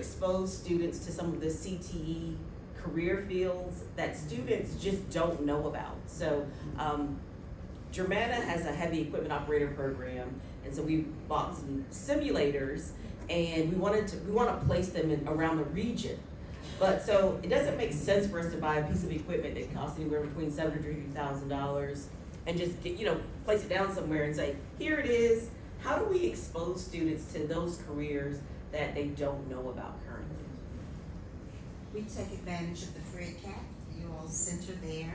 expose students to some of the CTE career fields that students just don't know about. So Germanna has a heavy equipment operator program, and so we bought some simulators, and we want to place them in around the region. But so it doesn't make sense for us to buy a piece of equipment that costs anywhere between $700 to $1,000 and just place it down somewhere and say, here it is. How do we expose students to those careers that they don't know about currently? We take advantage of the Fred Cat, you all center there.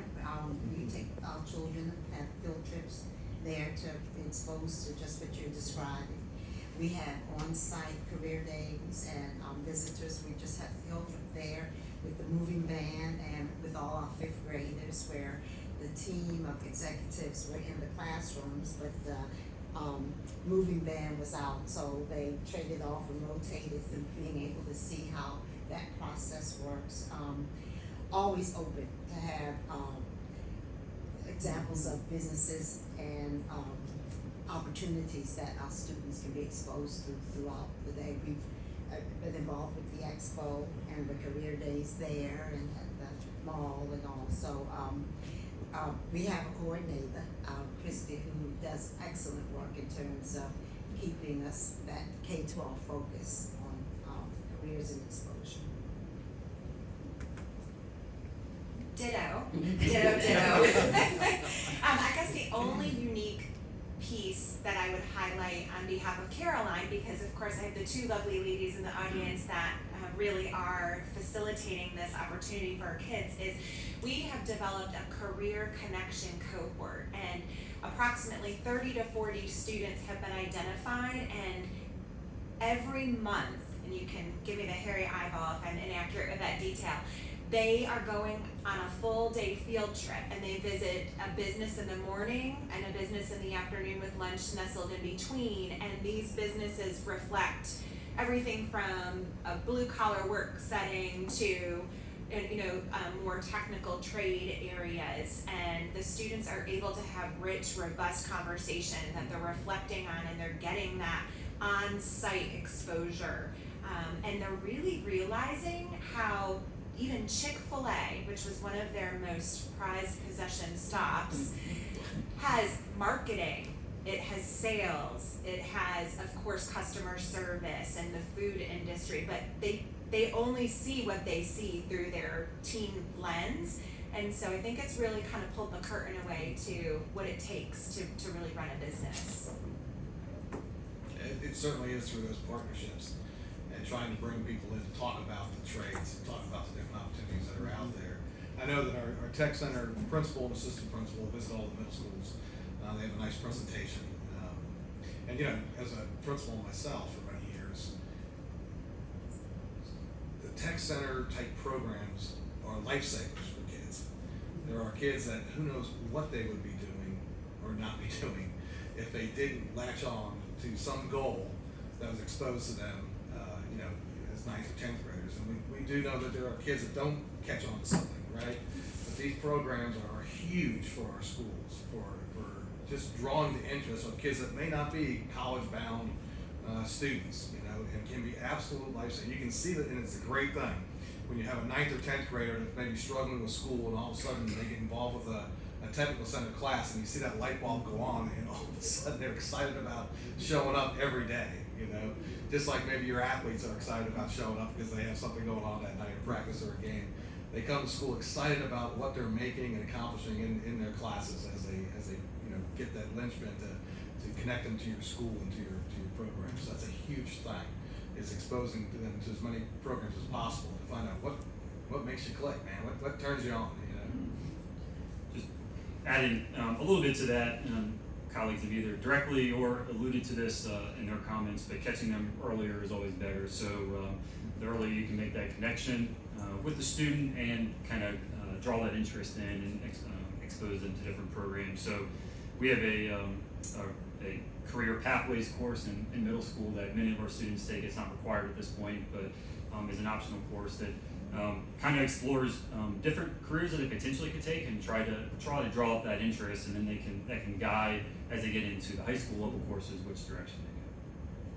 We take our children have field trips there to be exposed to just what you're describing. We have on-site career days and visitors. We just had a field trip there with the moving van and with all our fifth graders, where the team of executives were in the classrooms, but the moving van was out, so they traded off and rotated, and being able to see how that process works. Always open to have examples of businesses and opportunities that our students can be exposed to throughout the day. We've been involved with the expo and the career days there and at the mall and all. So we have a coordinator, Christy, who does excellent work in terms of keeping us that K-12 focus on careers and exposure. Ditto. I guess the only unique piece that I would highlight on behalf of Caroline, because of course I have the two lovely ladies in the audience that really are facilitating this opportunity for our kids, is we have developed a career connection cohort, and approximately 30 to 40 students have been identified, and every month, and you can give me the hairy eyeball if I'm inaccurate with that detail, they are going on a full day field trip, and they visit a business in the morning and a business in the afternoon with lunch nestled in between, and these businesses reflect everything from a blue collar work setting to more technical trade areas, and the students are able to have rich, robust conversation that they're reflecting on, and they're getting that on-site exposure, and they're really realizing how even Chick-fil-A, which was one of their most prized possession stops, has marketing, it has sales, it has, of course, customer service and the food industry, but they only see what they see through their teen lens. And so I think it's really kind of pulled the curtain away to what it takes to really run a business. It certainly is through those partnerships and trying to bring people in to talk about the trades, talk about the different opportunities that are out there. I know that our tech center principal and assistant principal visit all the middle schools. They have a nice presentation. And as a principal myself for many years, the tech center type programs are lifesavers for kids. There are kids that who knows what they would be doing or not be doing if they didn't latch on to some goal that was exposed to them, as 9th or 10th graders. And we do know that there are kids that don't catch on to something, right? But these programs are huge for our schools, for just drawing the interest of kids that may not be college-bound students, and can be absolute lifesaving. You can see that, and it's a great thing when you have a 9th or 10th grader that's maybe struggling with school, and all of a sudden they get involved with a technical center class, and you see that light bulb go on, and all of a sudden they're excited about showing up every day. Just like maybe your athletes are excited about showing up because they have something going on that night, a practice or a game. They come to school excited about what they're making and accomplishing in their classes as they get that linchpin to connect them to your school and to your program. So that's a huge thing. It's exposing them to as many programs as possible to find out what makes you click, man. What turns you on, Just adding a little bit to that, colleagues have either directly or alluded to this in their comments, but catching them earlier is always better. So the earlier you can make that connection with the student and kind of draw that interest in and expose them to different programs. So we have a career pathways course in middle school that many of our students take. It's not required at this point, but is an optional course that kind of explores different careers that they potentially could take and try to draw up that interest, and then that can guide as they get into the high school level courses which direction they